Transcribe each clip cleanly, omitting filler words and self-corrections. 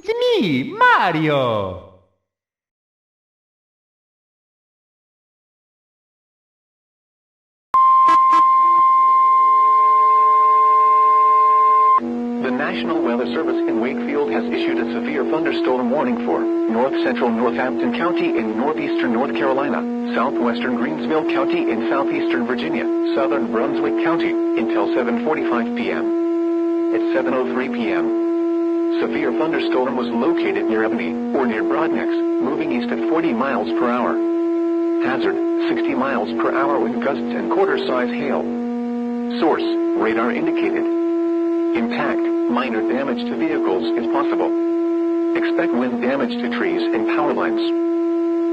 It's me, Mario! The National Weather Service in Wakefield has issued a severe thunderstorm warning for north-central Northampton County in northeastern North Carolina, southwestern Greensville County in southeastern Virginia, southern Brunswick County, until 7:45 p.m. At 7:03 p.m., severe thunderstorm was located near Ebony, or near Broadnecks, moving east at 40 miles per hour. Hazard, 60 miles per hour with gusts and quarter-size hail. Source, radar indicated. Impact, minor damage to vehicles is possible. Expect wind damage to trees and power lines.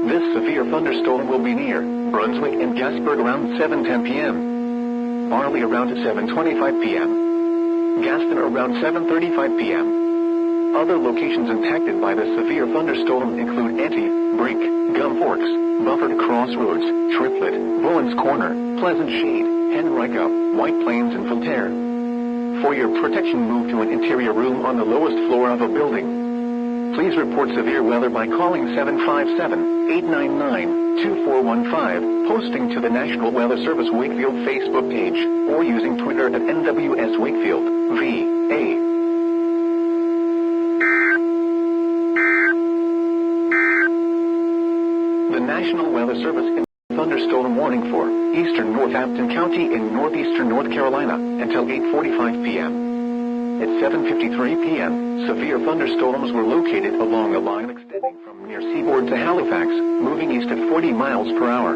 This severe thunderstorm will be near Brunswick and Gasburg around 7:10 p.m. Barley around 7:25 p.m. Gaston around 7:35 p.m. Other locations impacted by the severe thunderstorm include Ante, Brink, Gum Forks, Buffered Crossroads, Triplet, Bowen's Corner, Pleasant Shade, Henrico, White Plains and Voltaire. For your protection, move to an interior room on the lowest floor of a building. Please report severe weather by calling 757-899-2415, posting to the National Weather Service Wakefield Facebook page, or using Twitter at NWS Wakefield, VA. The National Weather Service in thunderstorm warning for eastern Northampton County in northeastern North Carolina until 8:45 p.m. At 7:53 p.m., severe thunderstorms were located along a line extending from near Seaboard to Halifax, moving east at 40 miles per hour.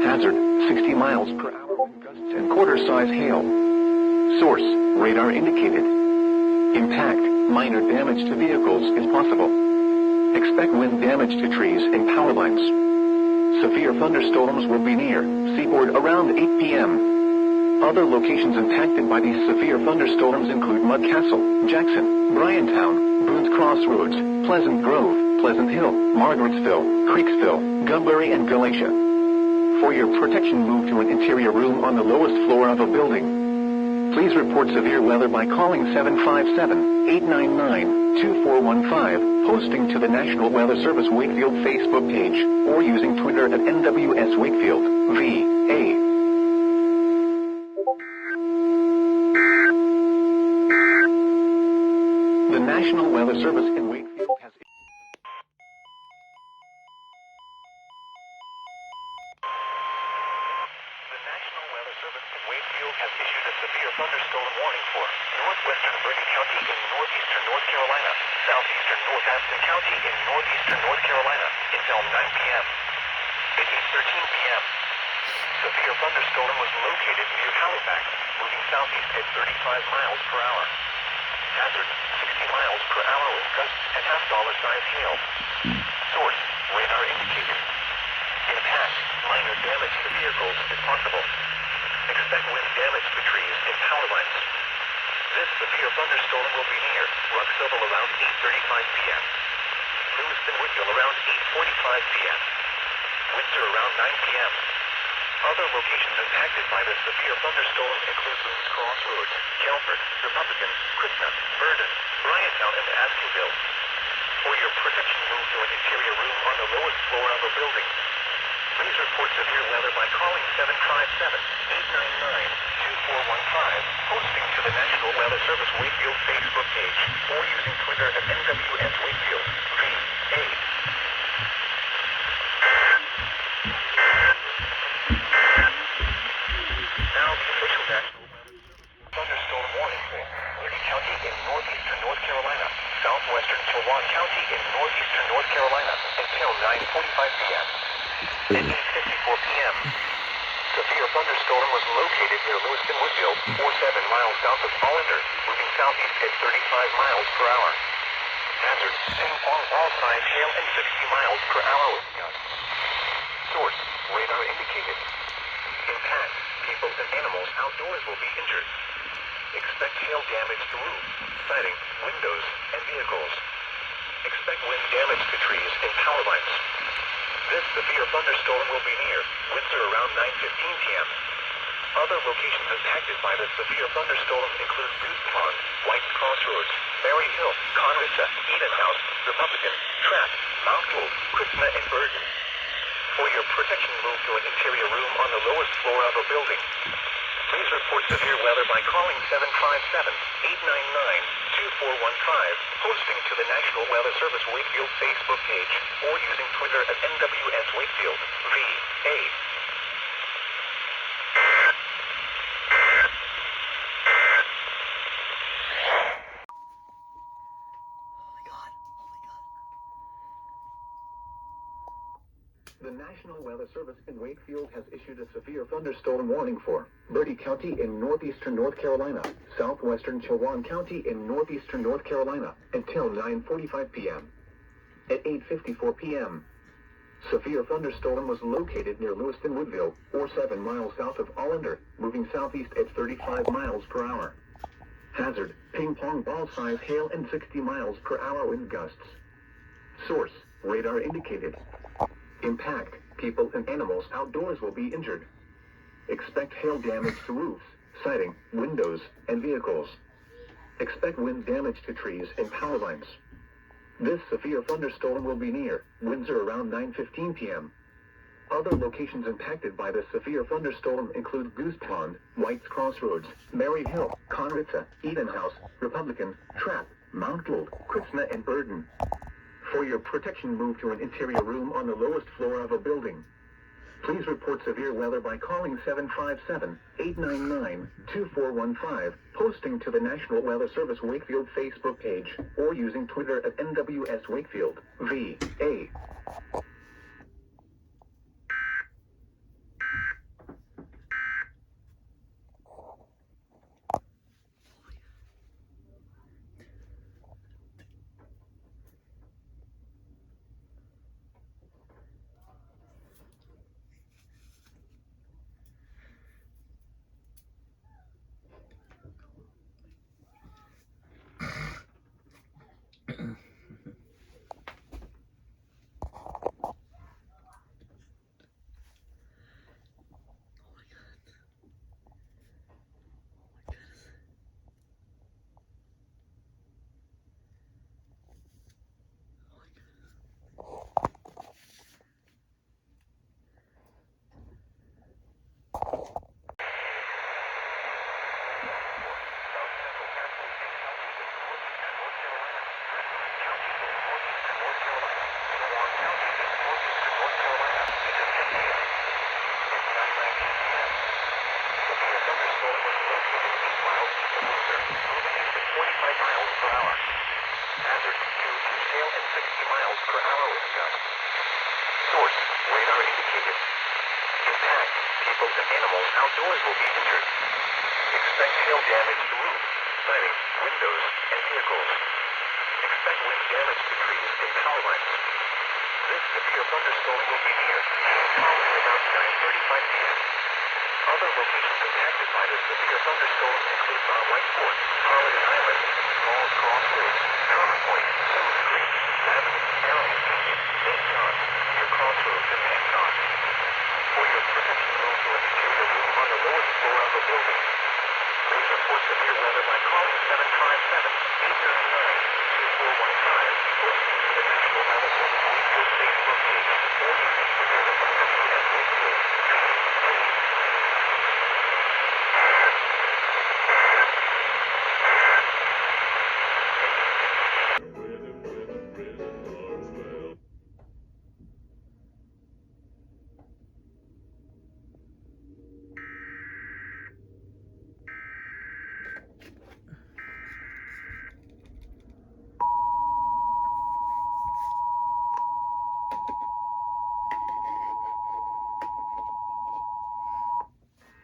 Hazard, 60 miles per hour with gusts and quarter-size hail. Source, radar indicated. Impact, minor damage to vehicles is possible. Expect wind damage to trees and power lines. Severe thunderstorms will be near Seaboard around 8 p.m. Other locations impacted by these severe thunderstorms include Mudcastle, Jackson, Bryantown, Boone's Crossroads, Pleasant Grove, Pleasant Hill, Margarettsville, Creeksville, Gumbury, and Galatia. For your protection, move to an interior room on the lowest floor of a building. Please report severe weather by calling 757-899-2415, posting to the National Weather Service Wakefield Facebook page, or using Twitter at NWS Wakefield, VA. The National Weather Service in Wakefield has issued a severe thunderstorm warning for northwestern Bergen County in northeastern North Carolina, southeastern Northampton County in northeastern North Carolina until 9 p.m. At 8:13 p.m., severe thunderstorm was located near Halifax, moving southeast at 35 miles per hour. Hazard, 60 miles per hour with gusts and half-dollar-size hail. Source, radar indicated. Impact, minor damage to vehicles is possible. Expect wind damage to trees and power lines. This severe thunderstorm will be near Ruxville around 8:35 p.m. Lewiston Woodville around 8:45 p.m. Windsor around 9 p.m. Other locations impacted by the severe thunderstorm include Boone's Crossroads, Kelford, Republican, Krishna, Verdon, Bryantown, and Askersville. For your protection, move to an interior room on the lowest floor of a building. Please report severe weather by calling 757-899-2415, posting to the National Weather Service Wakefield Facebook page, or using Twitter at NWS Wakefield, VA. Now the official National thunderstorm warning for Liberty County in northeastern North Carolina, southwestern Chilliwack County in northeastern North Carolina until 9:45 p.m. At 8:54 p.m., severe thunderstorm was located near Lewiston Woodville, or 7 miles south of Hollander, moving southeast at 35 miles per hour. Hazard, all-size hail and 60 miles per hour with gusts. Source, radar indicated. Impact, people and animals outdoors will be injured. Expect hail damage to roofs, siding, windows, and vehicles. Expect wind damage to trees and power lines. This severe thunderstorm will be near Windsor around 9:15 p.m. Other locations impacted by the severe thunderstorm include Goose Pond, White Crossroads, Berry Hill, Conrissa, Eden House, Republican, Trapp, Mount Hope, Krishna, and Bergen. For your protection, move to an interior room on the lowest floor of a building. Please report severe weather by calling 757-899-2415, posting to the National Weather Service Wakefield Facebook page, or using Twitter at NWS Wakefield, VA. The National Weather Service in Wakefield has issued a severe thunderstorm warning for Bertie County in northeastern North Carolina, southwestern Chowan County in northeastern North Carolina, until 9:45 p.m. At 8:54 p.m., severe thunderstorm was located near Lewiston Woodville, or 7 miles south of Allender, moving southeast at 35 miles per hour. Hazard, ping-pong ball-size hail and 60 miles per hour wind gusts. Source, radar indicated. Impact, people and animals outdoors will be injured. Expect hail damage to roofs, siding, windows, and vehicles. Expect wind damage to trees and power lines. This severe thunderstorm will be near Windsor around 9:15 p.m. Other locations impacted by the severe thunderstorm include Goose Pond, White's Crossroads, Berry Hill, Conrissa, Eden House, Republican, Trapp, Mount Gould, Krishna, and Bergen. For your protection, move to an interior room on the lowest floor of a building. Please report severe weather by calling 757-899-2415, posting to the National Weather Service Wakefield Facebook page, or using Twitter at NWS Wakefield, VA. Source, radar indicated. Impact, people and animals outdoors will be injured. Expect hail damage to roofs, siding, windows, and vehicles. Expect wind damage to trees and power lines. This severe thunderstorm will be near about 9:35 p.m. Other locations impacted by this severe thunderstorm include White Fort, Holiday Island, Falls Crossroads, Counterpoint, Silver Creek, Avenue, Elm, St. John, near Crossroads, and Hancock. For your protection, move to an interior room on the lowest floor of a building. Please report severe weather by calling 757-899-2415, posting to the National Weather Service Wakefield Facebook page, or using Twitter at NWS Wakefield.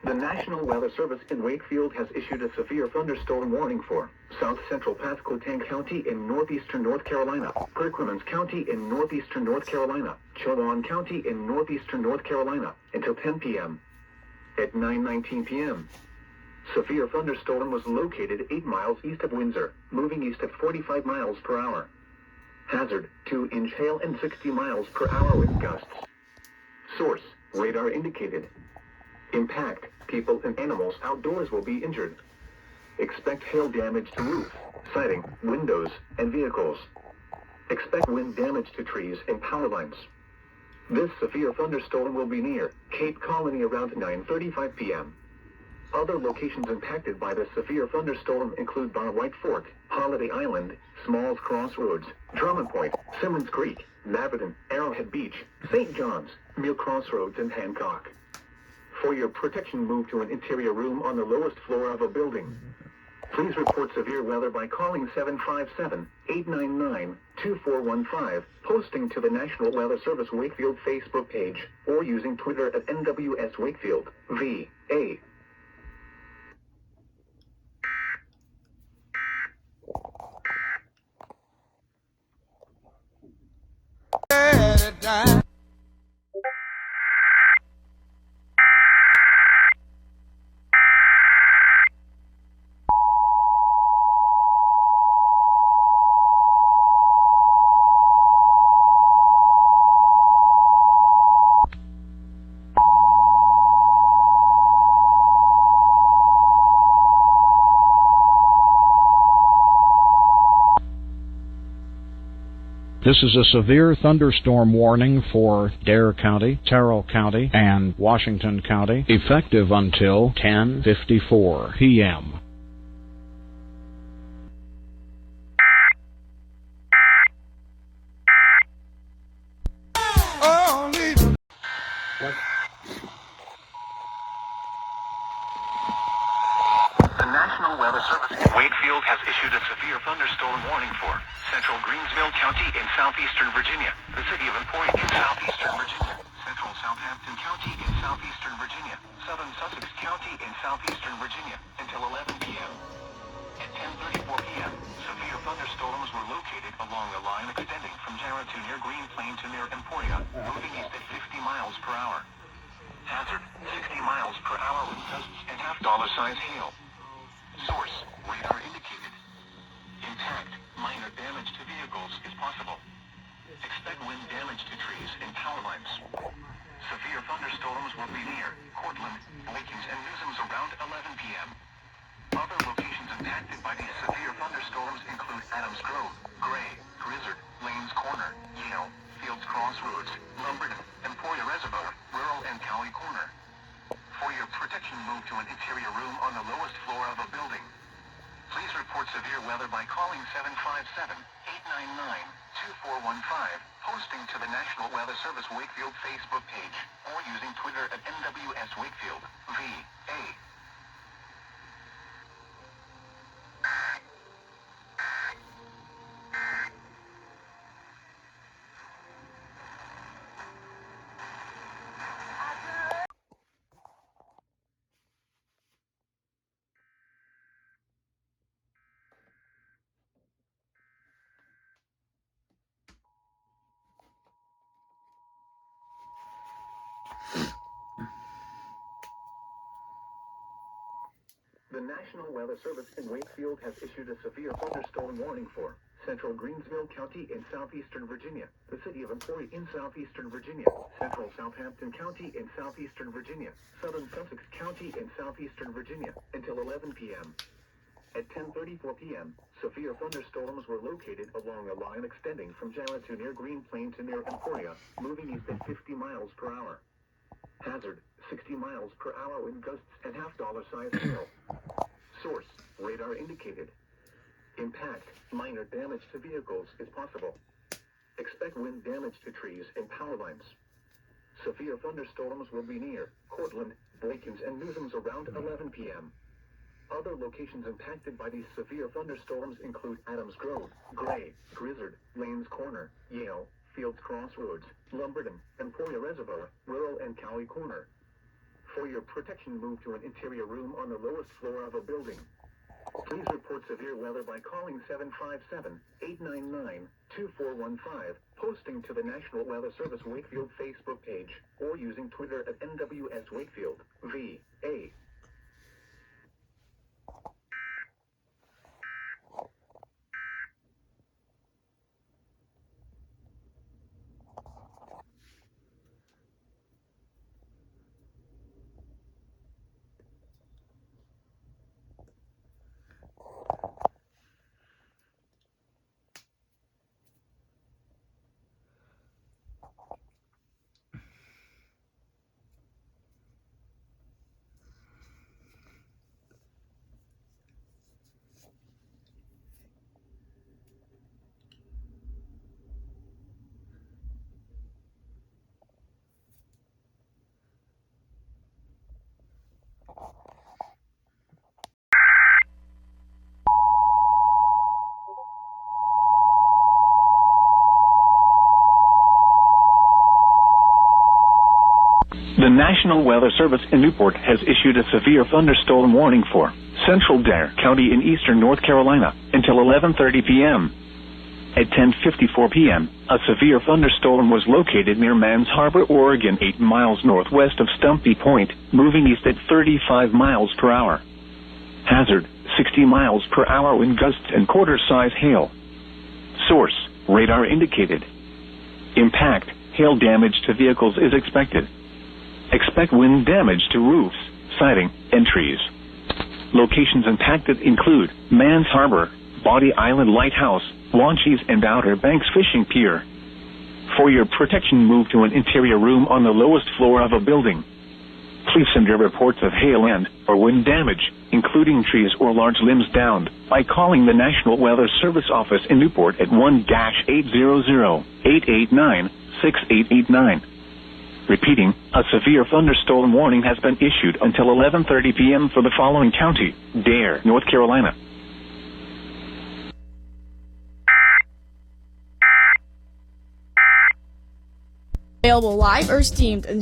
The National Weather Service in Wakefield has issued a severe thunderstorm warning for South Central Pasquotank County in northeastern North Carolina, Perquimans County in northeastern North Carolina, Chowan County in northeastern North Carolina, until 10 p.m. At 9:19 p.m., severe thunderstorm was located 8 miles east of Windsor, moving east at 45 miles per hour. Hazard, 2-inch hail and 60 miles per hour wind gusts. Source, radar indicated. Impact, people and animals outdoors will be injured. Expect hail damage to roofs, siding, windows, and vehicles. Expect wind damage to trees and power lines. This severe thunderstorm will be near Cape Colony around 9:35 p.m. Other locations impacted by the severe thunderstorm include Bar White Fork, Holiday Island, Smalls Crossroads, Drummond Point, Simmons Creek, Laverton, Arrowhead Beach, St. John's, Mill Crossroads, and Hancock. For your protection, move to an interior room on the lowest floor of a building. Please report severe weather by calling 757-899-2415, posting to the National Weather Service Wakefield Facebook page, or using Twitter at NWS Wakefield, VA. This is a severe thunderstorm warning for Dare County, Terrell County, and Washington County, effective until 10:54 p.m. The National Weather Service in Wakefield has issued a severe thunderstorm warning for central Greensville County in southeastern Virginia, the city of Emporia in southeastern Virginia, central Southampton County in southeastern Virginia, southern Sussex County in southeastern Virginia, until 11 p.m. At 10:34 p.m., severe thunderstorms were located along a line extending from Jarrah to near Green Plain to near Emporia, moving east at 50 miles per hour. Hazard, 60 miles per hour with gusts and half-dollar-size hail. Source, radar indicated. Impact, minor damage to vehicles is possible. Expect wind damage to trees and power lines. Severe thunderstorms will be near Cortland, Lakins, and Newsoms around 11 p.m. Other locations impacted by these severe thunderstorms include Adams Grove, Gray, Grizzard, Lanes Corner, Yale, Fields Crossroads, Lumberton, Emporia Reservoir, Rural, and Cowie Corner. For your protection, move to an interior room on the lowest floor of a building. Please report severe weather by calling 757-899-2415, posting to the National Weather Service Wakefield Facebook page, or using Twitter at NWS Wakefield, VA. The National Weather Service in Wakefield has issued a severe thunderstorm warning for central Greensville County in southeastern Virginia, the city of Emporia in southeastern Virginia, central Southampton County in southeastern Virginia, southern Sussex County in southeastern Virginia, until 11 p.m. At 10:34 p.m., severe thunderstorms were located along a line extending from Jarrah to near Green Plain to near Emporia, moving east at 50 miles per hour. Hazard, 60 miles per hour with gusts and half-dollar-size hail. Source, radar indicated. Impact, minor damage to vehicles is possible. Expect wind damage to trees and power lines. Severe thunderstorms will be near Cortland, Lakins, and Newsoms around 11 p.m. Other locations impacted by these severe thunderstorms include Adams Grove, Gray, Grizzard, Lanes Corner, Yale, Fields Crossroads, Lumberton, Emporia Reservoir, Rural, and Cowie Corner. For your protection, move to an interior room on the lowest floor of a building. Please report severe weather by calling 757-899-2415, posting to the National Weather Service Wakefield Facebook page, or using Twitter at NWS Wakefield, VA. The National Weather Service in Newport has issued a severe thunderstorm warning for central Dare County in eastern North Carolina until 11:30 p.m. At 10:54 p.m., a severe thunderstorm was located near Mans Harbor, Oregon, 8 miles northwest of Stumpy Point, moving east at 35 miles per hour. Hazard, 60 miles per hour wind gusts and quarter-size hail. Source, radar indicated. Impact, hail damage to vehicles is expected. Expect wind damage to roofs, siding, and trees. Locations impacted include Mans Harbor, Body Island Lighthouse, Wanchese and Outer Banks Fishing Pier. For your protection, move to an interior room on the lowest floor of a building. Please send your reports of hail and or wind damage, including trees or large limbs downed, by calling the National Weather Service office in Newport at 1-800-889-6889. Repeating, a severe thunderstorm warning has been issued until 11:30 p.m. for the following county: Dare, North Carolina. Available live or streamed in